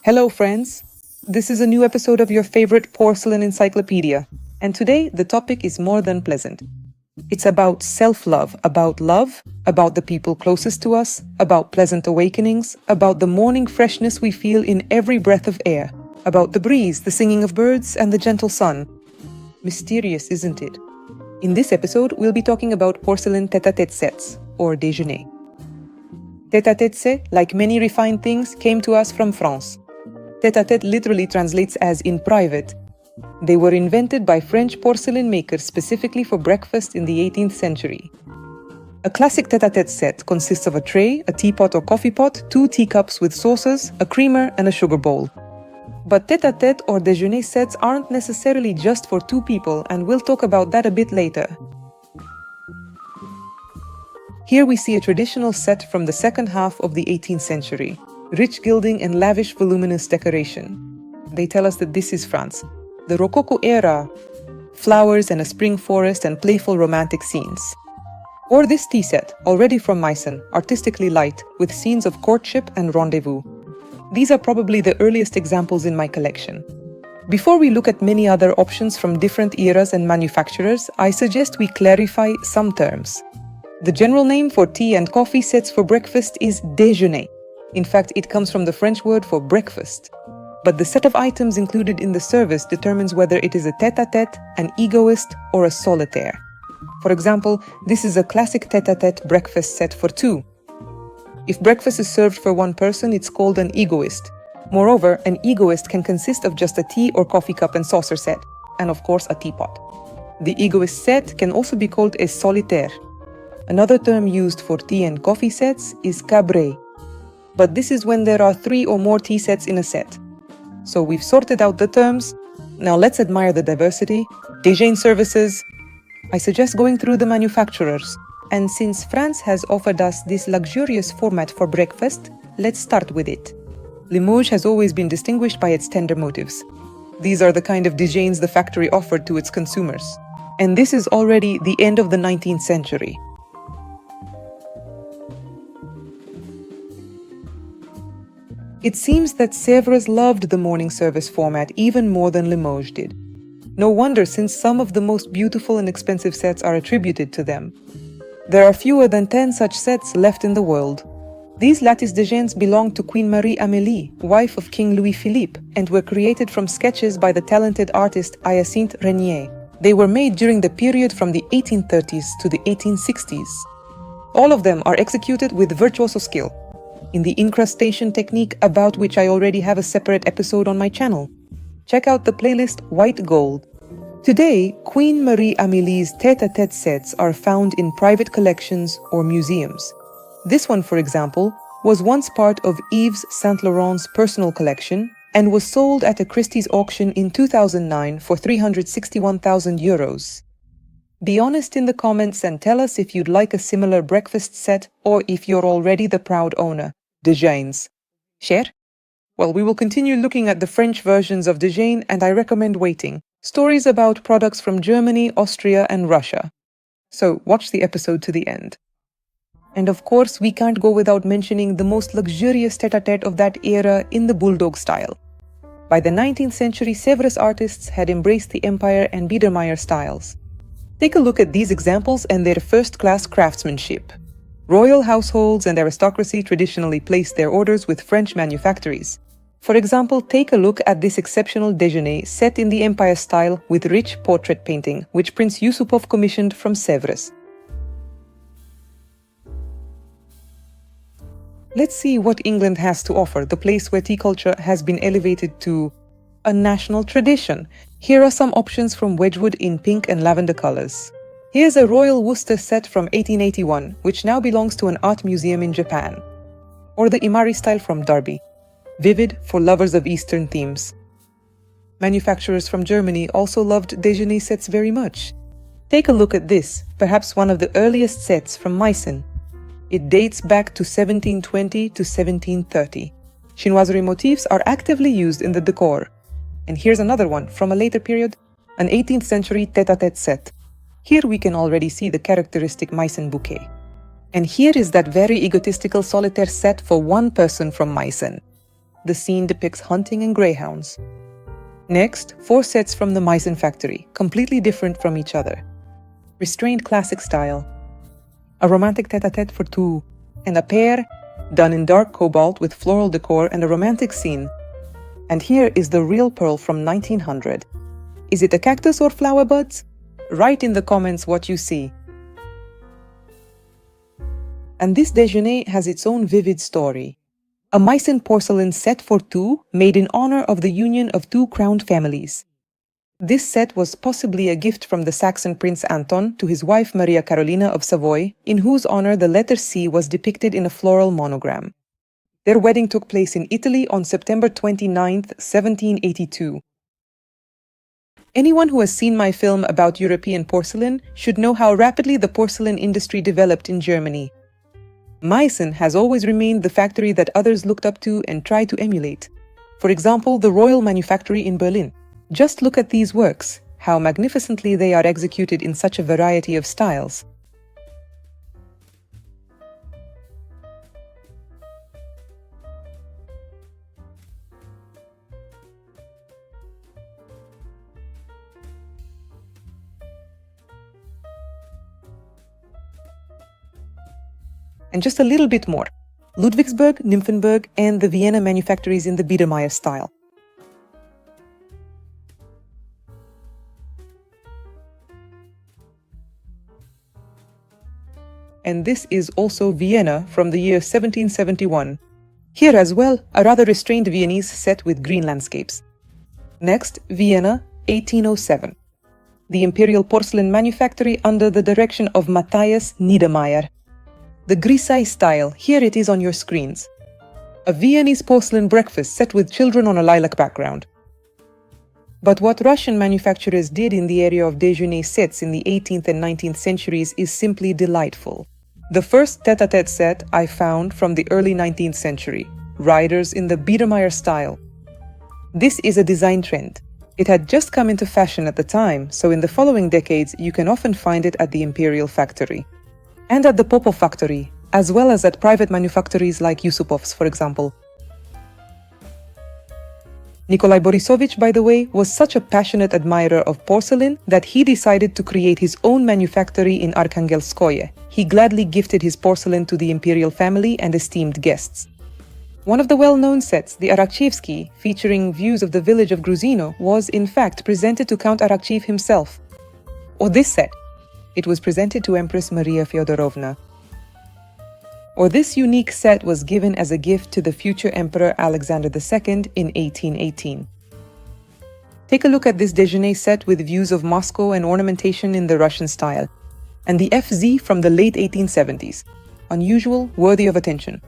Hello, friends. This is a new episode of your favorite porcelain encyclopedia, and today the topic is more than pleasant. It's about self-love, about love, about the people closest to us, about pleasant awakenings, about the morning freshness we feel in every breath of air, about the breeze, the singing of birds, and the gentle sun. Mysterious, isn't it? In this episode, we'll be talking about porcelain tete-a-tete sets, or déjeuner. Tete-a-tete set, like many refined things, came to us from France. Tete-a-tete literally translates as in private. They were invented by French porcelain makers specifically for breakfast in the 18th century. A classic tete-a-tete set consists of a tray, a teapot or coffee pot, 2 teacups with saucers, a creamer, and a sugar bowl. But tete-a-tete or déjeuner sets aren't necessarily just for 2 people, and we'll talk about that a bit later. Here we see a traditional set from the second half of the 18th century. Rich gilding and lavish voluminous decoration. They tell us that this is France. The Rococo era, flowers and a spring forest and playful romantic scenes. Or this tea set, already from Meissen, artistically light, with scenes of courtship and rendezvous. These are probably the earliest examples in my collection. Before we look at many other options from different eras and manufacturers, I suggest we clarify some terms. The general name for tea and coffee sets for breakfast is déjeuner. In fact, it comes from the French word for breakfast. But the set of items included in the service determines whether it is a tete-a-tete, an egoist, or a solitaire. For example, this is a classic tete-a-tete breakfast set for 2. If breakfast is served for 1 person, it's called an egoist. Moreover, an egoist can consist of just a tea or coffee cup and saucer set, and of course a teapot. The egoist set can also be called a solitaire. Another term used for tea and coffee sets is cabaret. But this is when there are 3 or more tea sets in a set. So we've sorted out the terms. Now let's admire the diversity. Déjean services. I suggest going through the manufacturers. And since France has offered us this luxurious format for breakfast, let's start with it. Limoges has always been distinguished by its tender motifs. These are the kind of déjeans the factory offered to its consumers. And this is already the end of the 19th century. It seems that Sèvres loved the morning service format even more than Limoges did. No wonder, since some of the most beautiful and expensive sets are attributed to them. There are fewer than 10 such sets left in the world. These lattice déjeans belonged to Queen Marie Amélie, wife of King Louis Philippe, and were created from sketches by the talented artist Hyacinthe Régnier. They were made during the period from the 1830s to the 1860s. All of them are executed with virtuoso skill, in the incrustation technique, about which I already have a separate episode on my channel. Check out the playlist White Gold. Today, Queen Marie Amélie's tete-a-tete sets are found in private collections or museums. This one, for example, was once part of Yves Saint Laurent's personal collection and was sold at a Christie's auction in 2009 for €361,000. Be honest in the comments and tell us if you'd like a similar breakfast set or if you're already the proud owner. Déjeans. Share? Well, we will continue looking at the French versions of déjean, and I recommend waiting. Stories about products from Germany, Austria, and Russia. So watch the episode to the end. And of course, we can't go without mentioning the most luxurious tete-a-tete of that era in the bulldog style. By the 19th century, Sèvres artists had embraced the Empire and Biedermeier styles. Take a look at these examples and their first-class craftsmanship. Royal households and aristocracy traditionally placed their orders with French manufactories. For example, take a look at this exceptional déjeuner set in the Empire style with rich portrait painting, which Prince Yusupov commissioned from Sèvres. Let's see what England has to offer, the place where tea culture has been elevated to a national tradition. Here are some options from Wedgwood in pink and lavender colors. Here's a Royal Worcester set from 1881, which now belongs to an art museum in Japan. Or the Imari style from Derby, vivid for lovers of Eastern themes. Manufacturers from Germany also loved déjeuner sets very much. Take a look at this, perhaps one of the earliest sets from Meissen. It dates back to 1720 to 1730. Chinoiserie motifs are actively used in the decor. And here's another one from a later period, an 18th century tete-a-tete set. Here we can already see the characteristic Meissen bouquet. And here is that very egotistical solitaire set for 1 person from Meissen. the scene depicts hunting and greyhounds. Next, 4 sets from the Meissen factory, completely different from each other. Restrained classic style. A romantic tete-a-tete for 2, and a pair done in dark cobalt with floral decor and a romantic scene. And here is the real pearl from 1900. Is it a cactus or flower buds? Write in the comments what you see. And this déjeuner has its own vivid story. A Meissen porcelain set for 2 made in honor of the union of 2 crowned families. This set was possibly a gift from the Saxon Prince Anton to his wife Maria Carolina of Savoy, in whose honor the letter C was depicted in a floral monogram. Their wedding took place in Italy on September 29, 1782. Anyone who has seen my film about European porcelain should know how rapidly the porcelain industry developed in Germany. Meissen has always remained the factory that others looked up to and tried to emulate. For example, the Royal Manufactory in Berlin. Just look at these works, how magnificently they are executed in such a variety of styles. And just a little bit more. Ludwigsburg, Nymphenburg, and the Vienna manufactories in the Biedermeier style. And this is also Vienna from the year 1771. Here as well, a rather restrained Viennese set with green landscapes. Next, Vienna, 1807. The Imperial Porcelain Manufactory under the direction of Matthias Niedermeyer. The Grisaille style, here it is on your screens. A Viennese porcelain breakfast set with children on a lilac background. But what Russian manufacturers did in the area of déjeuner sets in the 18th and 19th centuries is simply delightful. The first tete-a-tete set I found from the early 19th century, riders in the Biedermeier style. This is a design trend. It had just come into fashion at the time, so in the following decades you can often find it at the Imperial factory. And at the Popov factory, as well as at private manufactories like Yusupov's, for example. Nikolai Borisovich, by the way, was such a passionate admirer of porcelain that he decided to create his own manufactory in Arkhangelskoye. He gladly gifted his porcelain to the imperial family and esteemed guests. One of the well-known sets, the Arakchevsky, featuring views of the village of Gruzino, was in fact presented to Count Arakchev himself. Or this set. It was presented to Empress Maria Feodorovna. Or this unique set was given as a gift to the future Emperor Alexander II in 1818. Take a look at this déjeuner set with views of Moscow and ornamentation in the Russian style. And the FZ from the late 1870s. Unusual, worthy of attention.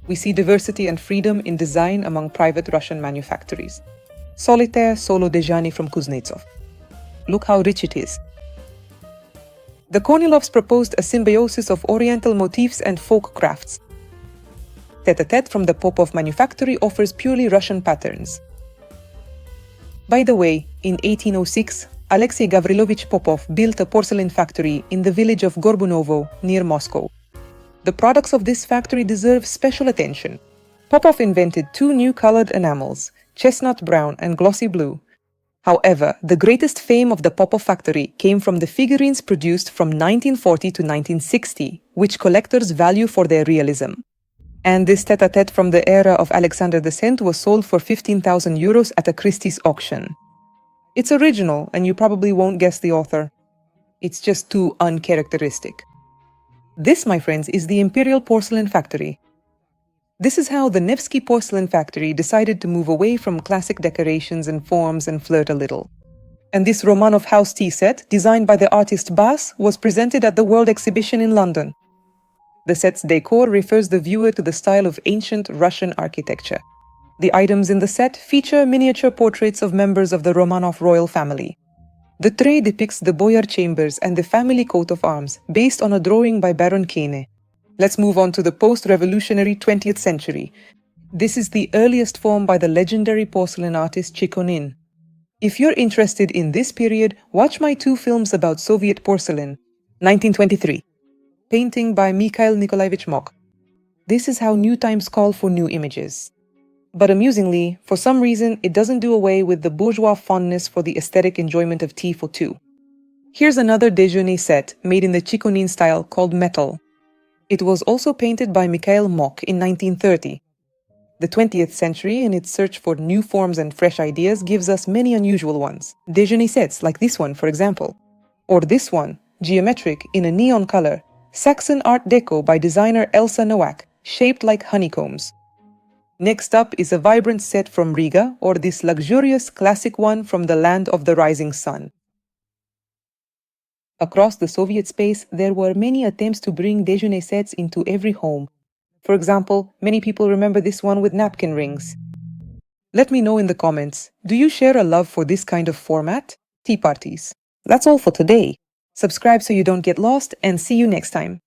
We see diversity and freedom in design among private Russian manufactories. Solitaire Solo Dejani from Kuznetsov. Look how rich it is. The Kornilovs proposed a symbiosis of Oriental motifs and folk crafts. Tete-a-tete from the Popov manufactory offers purely Russian patterns. By the way, in 1806, Alexei Gavrilovich Popov built a porcelain factory in the village of Gorbunovo, near Moscow. The products of this factory deserve special attention. Popov invented 2 new colored enamels, chestnut brown and glossy blue. However, the greatest fame of the Popov factory came from the figurines produced from 1940 to 1960, which collectors value for their realism. And this tete-a-tete from the era of Alexander the Saint was sold for 15,000 euros at a Christie's auction. It's original, and you probably won't guess the author. It's just too uncharacteristic. This, my friends, is the Imperial Porcelain Factory. This is how the Nevsky Porcelain Factory decided to move away from classic decorations and forms and flirt a little. And this Romanov house tea set, designed by the artist Bas, was presented at the World Exhibition in London. The set's decor refers the viewer to the style of ancient Russian architecture. The items in the set feature miniature portraits of members of the Romanov royal family. The tray depicts the boyar chambers and the family coat of arms, based on a drawing by Baron Kene. Let's move on to the post-revolutionary 20th century. This is the earliest form by the legendary porcelain artist Chikonin. If you're interested in this period, watch my 2 films about Soviet porcelain. 1923. Painting by Mikhail Nikolaevich Mok. This is how new times call for new images. But amusingly, for some reason, it doesn't do away with the bourgeois fondness for the aesthetic enjoyment of tea for two. Here's another déjeuner set made in the Chiconin style called Metal. It was also painted by Mikhail Mock in 1930. The 20th century, in its search for new forms and fresh ideas, gives us many unusual ones. Déjeuner sets like this one, for example. Or this one, geometric in a neon color, Saxon Art Deco by designer Elsa Nowak, shaped like honeycombs. Next up is a vibrant set from Riga, or this luxurious classic one from the land of the rising sun. Across the Soviet space, there were many attempts to bring déjeuner sets into every home. For example, many people remember this one with napkin rings. Let me know in the comments, do you share a love for this kind of format? Tea parties. That's all for today. Subscribe so you don't get lost, and see you next time.